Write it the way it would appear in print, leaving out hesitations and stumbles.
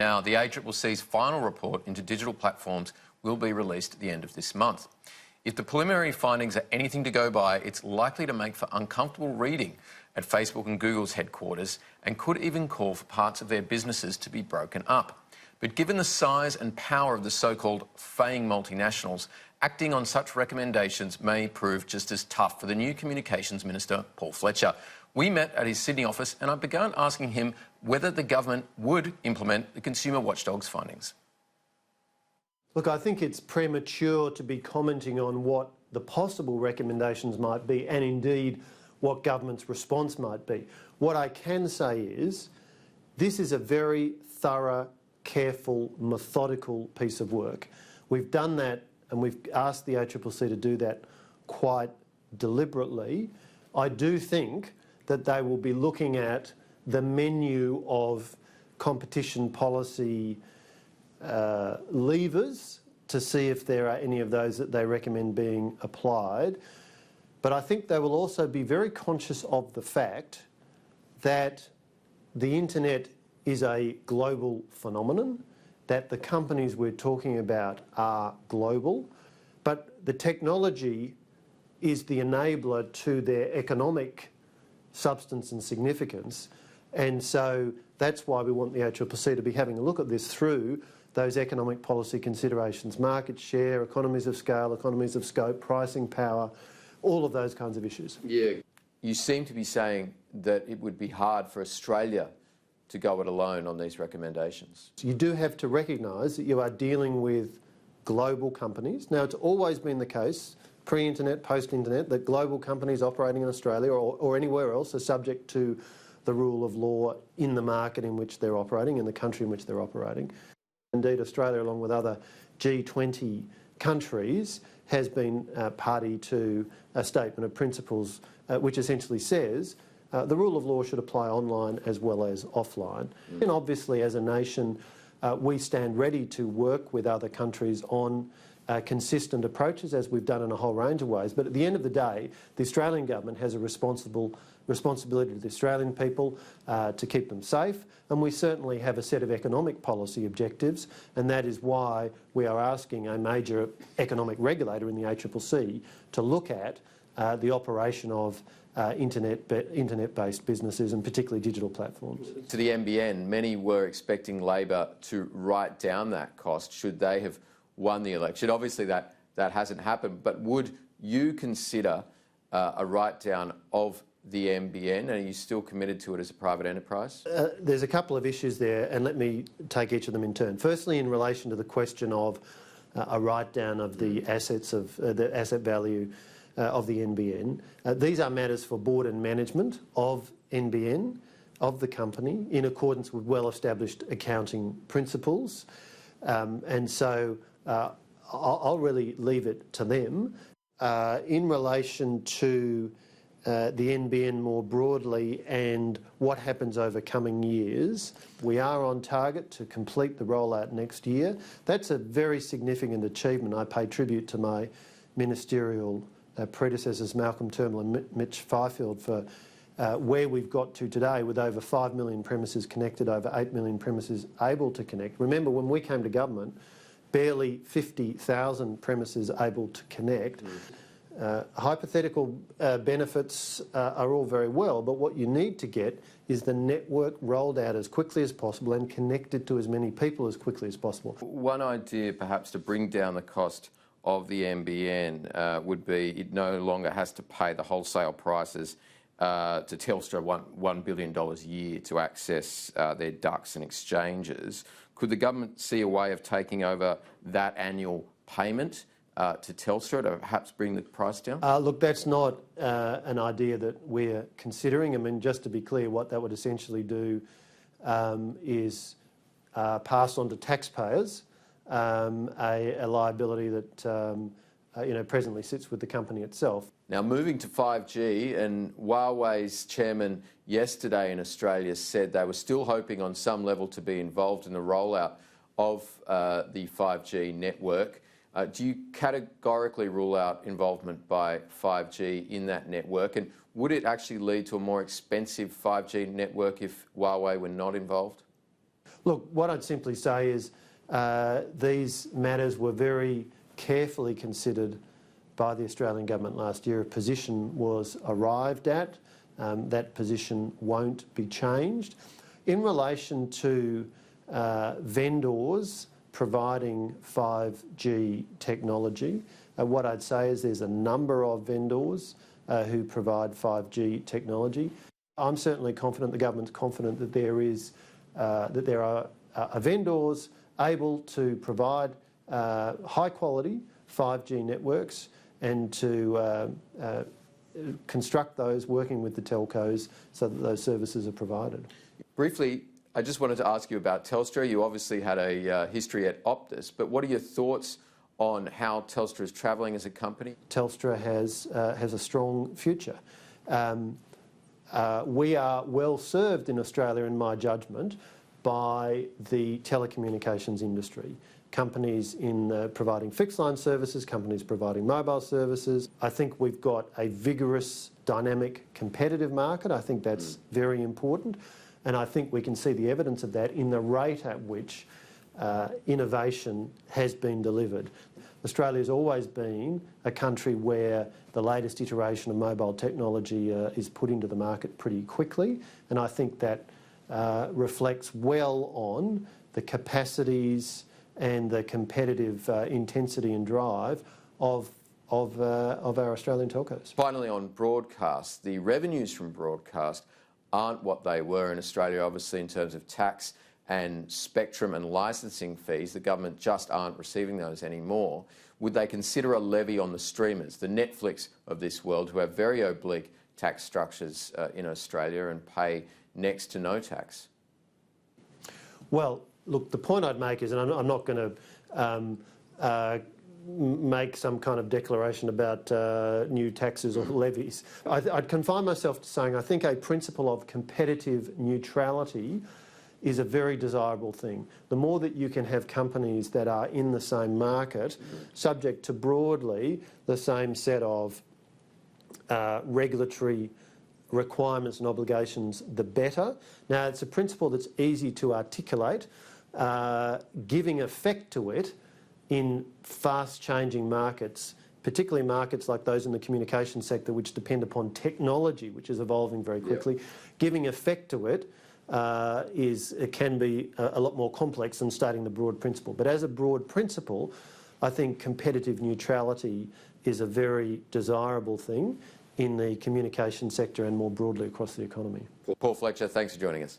Now, the ACCC's final report into digital platforms will be released at the end of this month. If the preliminary findings are anything to go by, it's likely to make for uncomfortable reading at Facebook and Google's headquarters and could even call for parts of their businesses to be broken up. But given the size and power of the so-called faying multinationals, acting on such recommendations may prove just as tough for the new Communications Minister, Paul Fletcher. We met at his Sydney office and I began asking him whether the government would implement the Consumer Watchdog's findings. Look, I think it's premature to be commenting on what the possible recommendations might be and indeed what government's response might be. What I can say is this is a very thorough, careful, methodical piece of work. We've done that and we've asked the ACCC to do that quite deliberately. I do think that they will be looking at the menu of competition policy levers to see if there are any of those that they recommend being applied. But I think they will also be very conscious of the fact that the internet is a global phenomenon, that the companies we're talking about are global, but the technology is the enabler to their economic substance and significance. And so that's why we want the ACCC to be having a look at this through those economic policy considerations: market share, economies of scale, economies of scope, pricing power, all of those kinds of issues. Yeah. You seem to be saying that it would be hard for Australia to go it alone on these recommendations. You do have to recognise that you are dealing with global companies. Now, it's always been the case, pre-internet, post-internet, that global companies operating in Australia or anywhere else are subject to the rule of law in the market in which they're operating, in the country in which they're operating. Indeed, Australia, along with other G20 countries, has been party to a statement of principles which essentially says the rule of law should apply online as well as offline. And obviously, as a nation, we stand ready to work with other countries on consistent approaches, as we've done in a whole range of ways. But at the end of the day, the Australian government has a responsibility to the Australian people to keep them safe, and we certainly have a set of economic policy objectives, and that is why we are asking a major economic regulator in the ACCC to look at the operation of internet-based businesses and particularly digital platforms. To the NBN, many were expecting Labor to write down that cost should they have won the election. Obviously that hasn't happened, but would you consider a write-down of the NBN? Are you still committed to it as a private enterprise? There's a couple of issues there, and let me take each of them in turn. Firstly, in relation to the question of a write-down of the assets of the asset value of the NBN. These are matters for board and management of NBN, of the company, in accordance with well-established accounting principles. And so I'll really leave it to them. In relation to the NBN more broadly and what happens over coming years, we are on target to complete the rollout next year. That's a very significant achievement. I pay tribute to my ministerial predecessors, Malcolm Turnbull and Mitch Fifield, for where we've got to today with over 5 million premises connected, over 8 million premises able to connect. Remember, when we came to government, barely 50,000 premises able to connect. Hypothetical benefits are all very well, but what you need to get is the network rolled out as quickly as possible and connected to as many people as quickly as possible. One idea perhaps to bring down the cost of the NBN would be it no longer has to pay the wholesale prices to Telstra, $1 billion a year to access their ducts and exchanges. Could the government see a way of taking over that annual payment to Telstra to perhaps bring the price down? Look, that's not an idea that we're considering. I mean, just to be clear, what that would essentially do is pass on to taxpayers a liability that presently sits with the company itself. Now, moving to 5G, and Huawei's chairman yesterday in Australia said they were still hoping on some level to be involved in the rollout of the 5G network. Do you categorically rule out involvement by 5G in that network? And would it actually lead to a more expensive 5G network if Huawei were not involved? Look, what I'd simply say is these matters were very carefully considered by the Australian government last year. A position was arrived at. That position won't be changed. In relation to vendors providing 5G technology, what I'd say is there's a number of vendors who provide 5G technology. I'm certainly confident, the government's confident that there are vendors able to provide high quality 5G networks and to construct those working with the telcos so that those services are provided. Briefly, I just wanted to ask you about Telstra. You obviously had a history at Optus, but what are your thoughts on how Telstra is travelling as a company? Telstra has a strong future. We are well served in Australia, in my judgment, by the telecommunications industry. Companies in providing fixed line services, companies providing mobile services. I think we've got a vigorous, dynamic, competitive market. I think that's very important. And I think we can see the evidence of that in the rate at which innovation has been delivered. Australia's always been a country where the latest iteration of mobile technology is put into the market pretty quickly, and I think that reflects well on the capacities and the competitive intensity and drive of our Australian telcos. Finally, on broadcast, the revenues from broadcast aren't what they were in Australia, obviously, in terms of tax and spectrum and licensing fees. The government just aren't receiving those anymore. Would they consider a levy on the streamers, the Netflix of this world, who have very oblique tax structures in Australia and pay next to no tax? Well, look, the point I'd make is, and I'm not going to make some kind of declaration about new taxes or levies. I'd confine myself to saying I think a principle of competitive neutrality is a very desirable thing. The more that you can have companies that are in the same market, subject to broadly the same set of regulatory requirements and obligations, the better. Now, it's a principle that's easy to articulate. Giving effect to it in fast-changing markets, particularly markets like those in the communication sector, which depend upon technology, which is evolving very quickly, giving effect to it can be a lot more complex than stating the broad principle. But as a broad principle, I think competitive neutrality is a very desirable thing in the communication sector and more broadly across the economy. Paul Fletcher, thanks for joining us.